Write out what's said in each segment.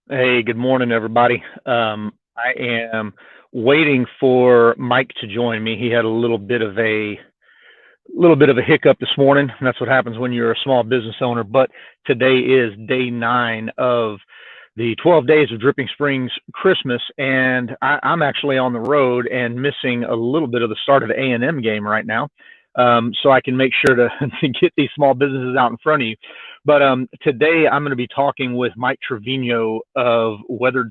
Hey, good morning, everybody. I am waiting for Mike to join me. He had a little bit of a hiccup this morning. And that's what happens when you're a small business owner. But today is day 9 of the 12 days of Dripping Springs Christmas, and I'm actually on the road and missing a little bit of the start of the A&M game right now. So I can make sure to, to get these small businesses out in front of you. But today I'm going to be talking with Mike Trevino of Weathered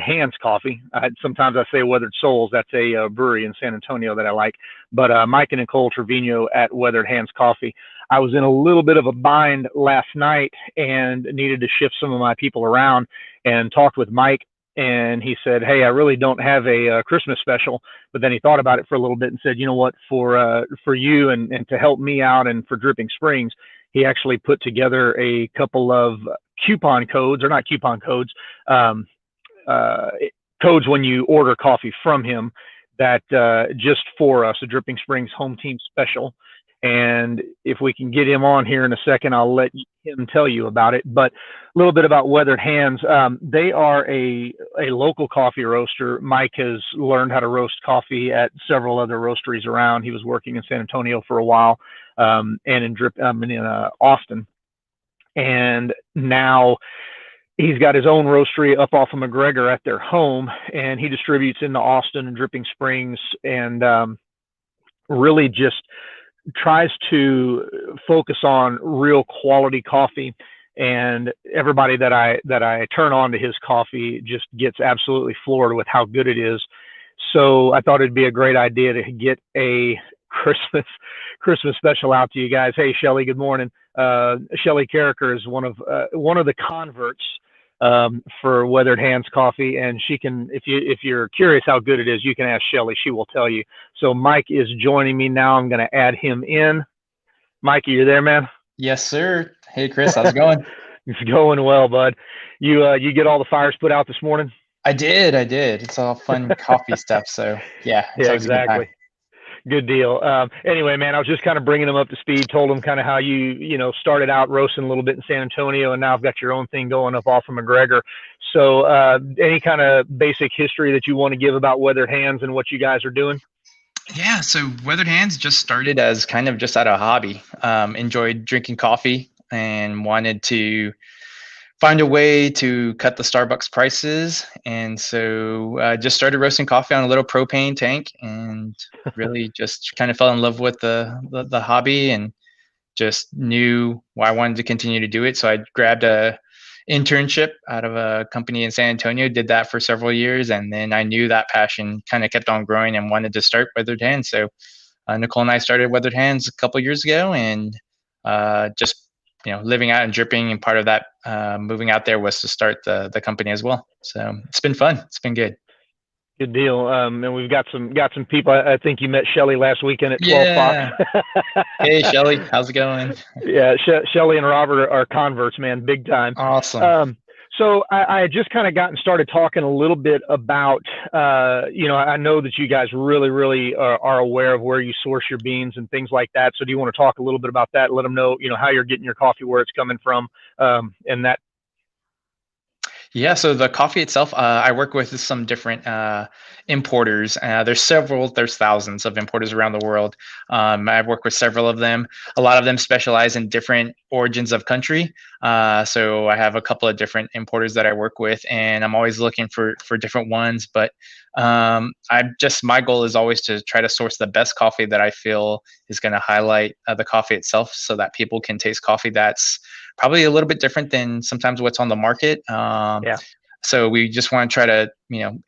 Hands Coffee. Sometimes I say Weathered Souls. That's a brewery in San Antonio that I like. But Mike and Nicole Trevino at Weathered Hands Coffee. I was in a little bit of a bind last night and needed to shift some of my people around, and talked with Mike. And he said, "Hey, I really don't have a Christmas special." But then he thought about it for a little bit and said, "You know what? For you and to help me out and for Dripping Springs, he actually put together a couple of coupon codes, or not coupon codes, um, uh, codes when you order coffee from him, that just for us, a Dripping Springs home team special. And if we can get him on here in a second, I'll let him tell you about it. But a little bit about Weathered Hands. They are a local coffee roaster. Mike has learned how to roast coffee at several other roasteries around. He was working in San Antonio for a while, and in Austin. And now he's got his own roastery up off of McGregor at their home, and he distributes into Austin and Dripping Springs, and really just tries to focus on real quality coffee. And everybody that I turn on to his coffee just gets absolutely floored with how good it is. So I thought it'd be a great idea to get a Christmas Christmas special out to you guys. Hey, Shelly, good morning. Shelly Carricker is one of the converts for Weathered Hands Coffee, and she can, if you're curious how good it is, you can ask Shelly. She will tell you. So Mike is joining me now. I'm going to add him in. Mike, are you there, man? Yes, sir. Hey, Chris, how's it going? It's going well, bud. You get all the fires put out this morning? I did. It's all fun coffee stuff. So yeah, it's Yeah, always a good time. exactly. Good deal. Anyway, man, I was just kind of bringing him up to speed. Told him kind of how started out roasting a little bit in San Antonio, and now I've got your own thing going up off of McGregor. So, any kind of basic history that you want to give about Weathered Hands and what you guys are doing? Yeah, so Weathered Hands just started as kind of just out of hobby. Enjoyed drinking coffee and wanted to find a way to cut the Starbucks prices. And so just started roasting coffee on a little propane tank and really just kind of fell in love with the hobby and just knew why I wanted to continue to do it. So I grabbed a internship out of a company in San Antonio, did that for several years, and then I knew that passion kind of kept on growing and wanted to start Weathered Hands. So Nicole and I started Weathered Hands a couple years ago, and just living out and dripping, and part of that moving out there was to start the company as well. So it's been fun. It's been good. Good deal. And we've got some people. I think you met Shelly last weekend at 12 Fox. Yeah. Hey, Shelly, how's it going? Yeah, Shelly and Robert are converts, man, big time. Awesome. So I had just kind of gotten started talking a little bit about, I know that you guys really, really are aware of where you source your beans and things like that. So do you want to talk a little bit about that? Let them know, how you're getting your coffee, where it's coming from, and that. Yeah, so the coffee itself, I work with some different importers. There's thousands of importers around the world. I work with several of them. A lot of them specialize in different origins of country. So I have a couple of different importers that I work with, and I'm always looking for different ones. But my goal is always to try to source the best coffee that I feel is going to highlight the coffee itself, so that people can taste coffee that's probably a little bit different than sometimes what's on the market. Yeah. So we just want to try to,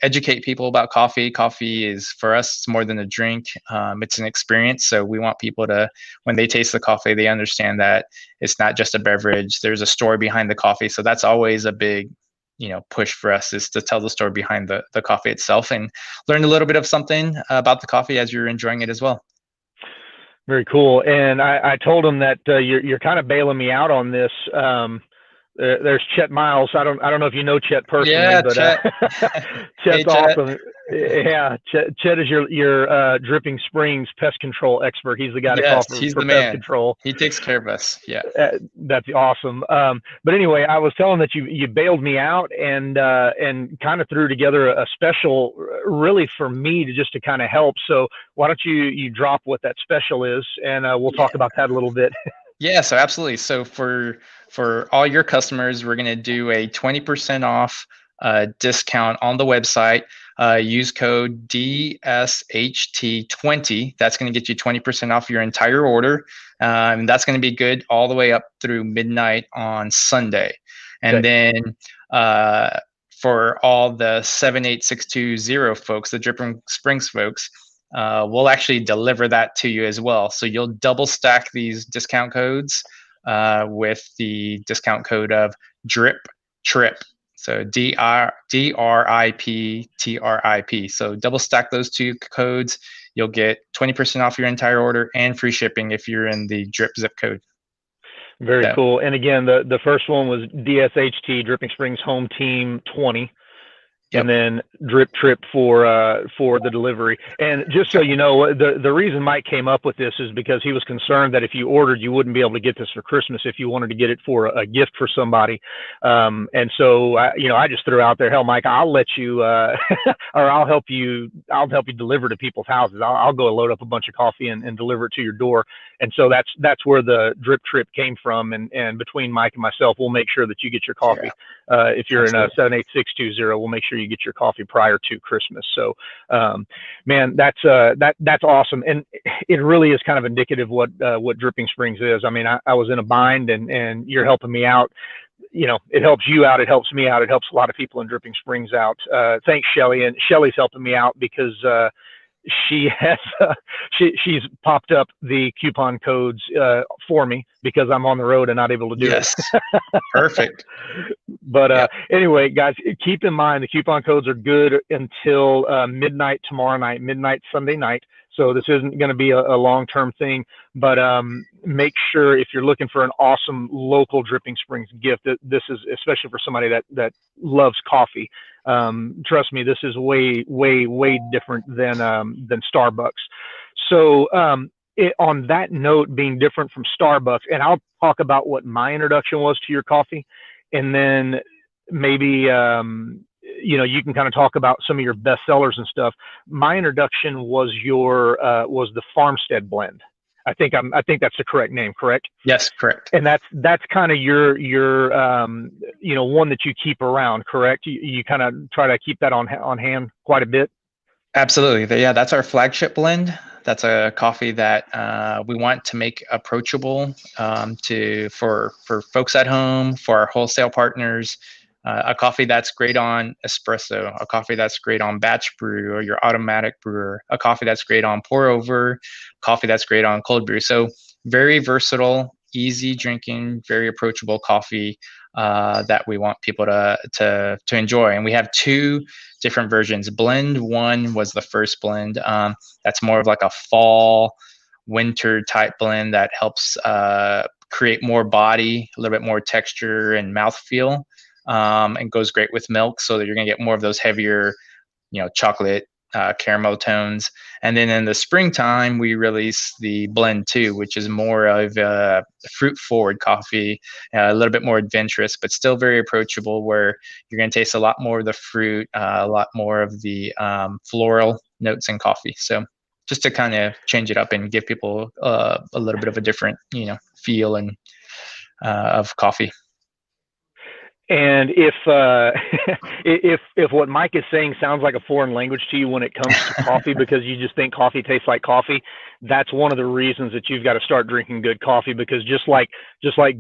educate people about coffee. Coffee is, for us, it's more than a drink. It's an experience. So we want people to, when they taste the coffee, they understand that it's not just a beverage. There's a story behind the coffee. So that's always a big, push for us, is to tell the story behind the coffee itself and learn a little bit of something about the coffee as you're enjoying it as well. Very cool. And I told him that you're kind of bailing me out on this. There's Chet Miles. I don't know if you know Chet personally, Yeah, but Chet. Hey, Chet's Chet. awesome. Yeah, Chet is your Dripping Springs pest control expert. He's the guy to call Yes, he's for the pest man. control. He takes care of us. Yeah. That's awesome. But anyway, I was telling that you bailed me out and kind of threw together a special, really for me to just to kind of help. So why don't you drop what that special is, and we'll Yeah. talk about that a little bit. Yeah, so absolutely. So for all your customers, we're going to do a 20% off discount on the website. Use code DSHT20. That's going to get you 20% off your entire order. That's going to be good all the way up through midnight on Sunday. And Okay. then for all the 78620 folks, the Dripping Springs folks, we'll actually deliver that to you as well. So you'll double stack these discount codes with the discount code of DRIP TRIP. So DRIP TRIP. So double stack those two codes. You'll get 20% off your entire order and free shipping if you're in the DRIP zip code. Very So, cool. And again, the first one was DSHT, Dripping Springs Home Team 20. And yep. then drip trip for the delivery. And just so you know, the reason Mike came up with this is because he was concerned that if you ordered, you wouldn't be able to get this for Christmas if you wanted to get it for a gift for somebody. And so I just threw out there, hell, Mike, I'll let you, or I'll help you deliver to people's houses. I'll go load up a bunch of coffee and deliver it to your door. And so that's where the drip trip came from. And between Mike and myself, we'll make sure that you get your coffee. Yeah. If you're in a 78620, we'll make sure you get your coffee prior to Christmas. So, man, that's awesome, and it really is kind of indicative what Dripping Springs is. I mean, I was in a bind, and you're helping me out. It helps you out. It helps me out. It helps a lot of people in Dripping Springs out. Thanks, Shelly, and Shelly's helping me out because she has she's popped up the coupon codes for me because I'm on the road and not able to do it. Perfect. But anyway, guys, keep in mind the coupon codes are good until midnight tomorrow night, midnight Sunday night. So this isn't going to be a long-term thing, but make sure if you're looking for an awesome local Dripping Springs gift, that this is especially for somebody that loves coffee. Trust me, this is way, way, way different than Starbucks. So on that note, being different from Starbucks, and I'll talk about what my introduction was to your coffee, and then maybe you can kind of talk about some of your best sellers and stuff. My introduction was was the Farmstead blend. I think that's the correct name, correct? Yes, correct. And that's kind of your one that you keep around, correct? You kind of try to keep that on hand quite a bit. Absolutely. Yeah, that's our flagship blend. That's a coffee that we want to make approachable for folks at home, for our wholesale partners. A coffee that's great on espresso, a coffee that's great on batch brew or your automatic brewer, a coffee that's great on pour over, coffee that's great on cold brew. So very versatile, easy drinking, very approachable coffee that we want people to enjoy. And we have two different versions. Blend 1 was the first blend. That's more of like a fall, winter type blend that helps create more body, a little bit more texture and mouthfeel. And goes great with milk, so that you're gonna get more of those heavier, chocolate, caramel tones. And then in the springtime, we release the Blend 2, which is more of a fruit-forward coffee, a little bit more adventurous, but still very approachable, where you're gonna taste a lot more of the fruit, a lot more of the floral notes in coffee. So just to kind of change it up and give people a little bit of a different, feel and of coffee. And if if what Mike is saying sounds like a foreign language to you when it comes to coffee, because you just think coffee tastes like coffee, that's one of the reasons that you've got to start drinking good coffee. Because just like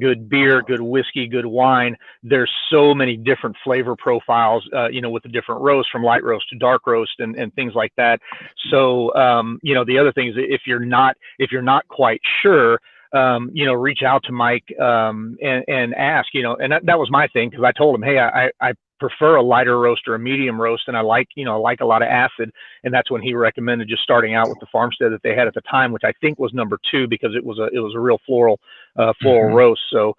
good beer, good whiskey, good wine, there's so many different flavor profiles, with the different roasts, from light roast to dark roast and things like that. So the other thing is, if you're not quite sure, reach out to Mike and ask, and that was my thing, because I told him, hey, I prefer a lighter roast or a medium roast, and I like a lot of acid, and that's when he recommended just starting out with the Farmstead that they had at the time, which I think was number 2, because it was a real floral Mm-hmm. roast. So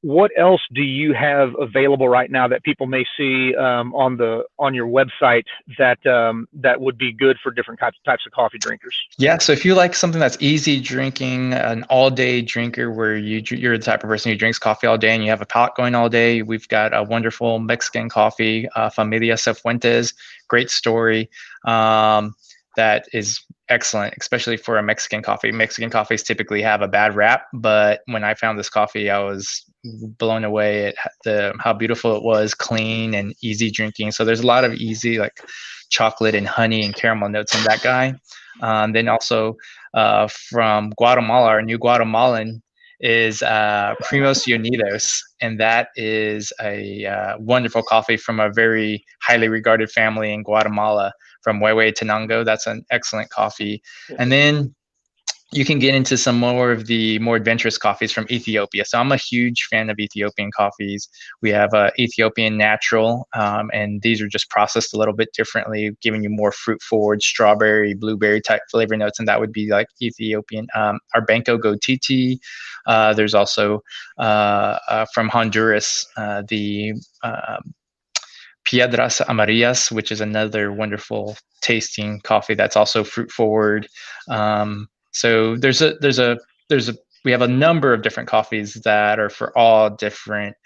What else do you have available right now that people may see on your website that would be good for different types of coffee drinkers? Yeah, so if you like something that's easy drinking, an all-day drinker where you're the type of person who drinks coffee all day and you have a palate going all day, we've got a wonderful Mexican coffee, Familia Cifuentes, great story. That is excellent, especially for a Mexican coffee. Mexican coffees typically have a bad rap, but when I found this coffee, I was blown away at how beautiful it was, clean and easy drinking. So there's a lot of easy, like chocolate and honey and caramel notes in that guy. Then also from Guatemala, our new Guatemalan is Primos Unidos, and that is a wonderful coffee from a very highly regarded family in Guatemala, from Huehuetenango. That's an excellent coffee. And then you can get into some more of the more adventurous coffees from Ethiopia. So I'm a huge fan of Ethiopian coffees. We have Ethiopian natural, and these are just processed a little bit differently, giving you more fruit forward, strawberry, blueberry type flavor notes. And that would be like Ethiopian, Arbenco Gotiti. There's also from Honduras, the Piedras Amarillas, which is another wonderful tasting coffee that's also fruit forward. So we have a number of different coffees that are for all different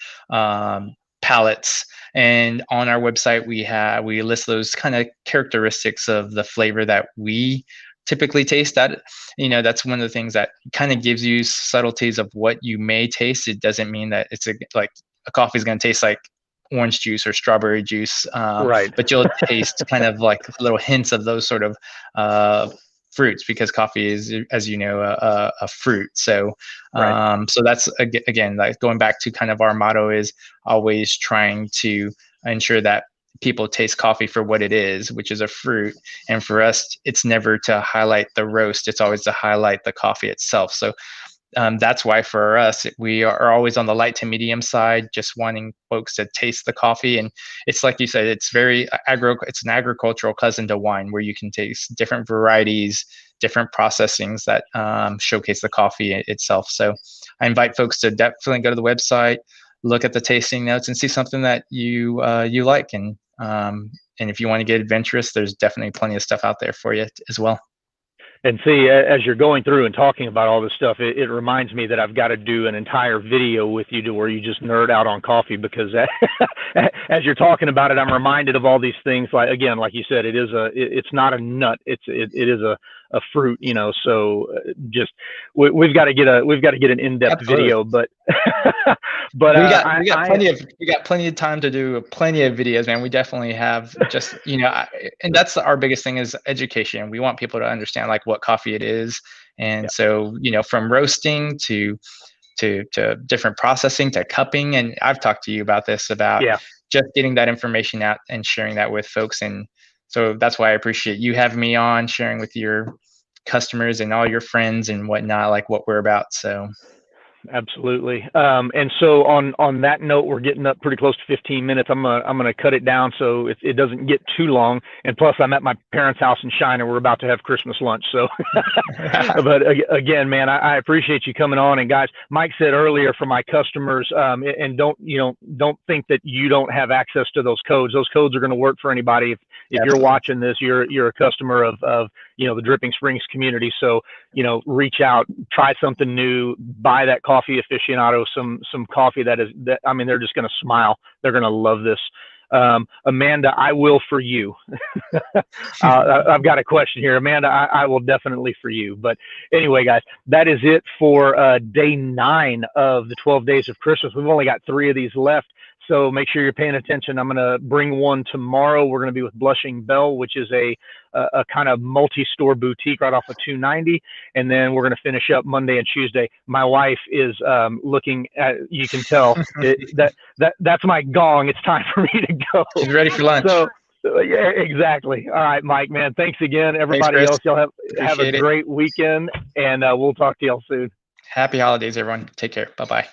palates. And on our website, we list those kind of characteristics of the flavor that we typically taste. That's one of the things that kind of gives you subtleties of what you may taste. It doesn't mean that it's like a coffee is going to taste like orange juice or strawberry juice, Right. but you'll taste kind of like little hints of those sort of fruits, because coffee is, as you know, a fruit. So, Right. so that's again, like going back to kind of our motto is always trying to ensure that people taste coffee for what it is, which is a fruit. And for us, it's never to highlight the roast; it's always to highlight the coffee itself. So that's why for us, we are always on the light to medium side, just wanting folks to taste the coffee. And it's like you said, it's very it's an agricultural cousin to wine, where you can taste different varieties, different processings that showcase the coffee itself. So I invite folks to definitely go to the website, look at the tasting notes, and see something that you like. And if you want to get adventurous, there's definitely plenty of stuff out there for you as well. And see, as you're going through and talking about all this stuff, it reminds me that I've got to do an entire video with you to where you just nerd out on coffee, because as you're talking about it, I'm reminded of all these things. Like, again, like you said, it's not a nut. It is a fruit, so just we've got to get an in-depth video, but but we got plenty of time to do plenty of videos, man. We definitely have, just and that's our biggest thing is education. We want people to understand like what coffee it is, and so from roasting to different processing to cupping. And I've talked to you about this, about just getting that information out and sharing that with folks. And so that's why I appreciate you having me on, sharing with your customers and all your friends and whatnot, like what we're about. So absolutely. And so on that note, we're getting up pretty close to 15 minutes. I'm gonna cut it down so it doesn't get too long. And plus, I'm at my parents' house in China. We're about to have Christmas lunch. So, but again, man, I appreciate you coming on. And guys, Mike said earlier for my customers, and don't think that you don't have access to those codes. Those codes are going to work for anybody. If you're watching this, you're a customer of the Dripping Springs community. So reach out, try something new, buy that Coffee Aficionado some coffee that they're just going to smile. They're going to love this. Amanda, I will for you. I've got a question here. Amanda, I will definitely for you. But anyway, guys, that is it for day 9 of the 12 days of Christmas. We've only got 3 of these left. So make sure you're paying attention. I'm going to bring one tomorrow. We're going to be with Blushing Bell, which is a kind of multi-store boutique right off of 290. And then we're going to finish up Monday and Tuesday. My wife is looking at, you can tell, that's my gong. It's time for me to go. She's ready for lunch. So, yeah, exactly. All right, Mike, man. Thanks again. Everybody else, y'all have a great weekend, and we'll talk to y'all soon. Happy holidays, everyone. Take care. Bye-bye.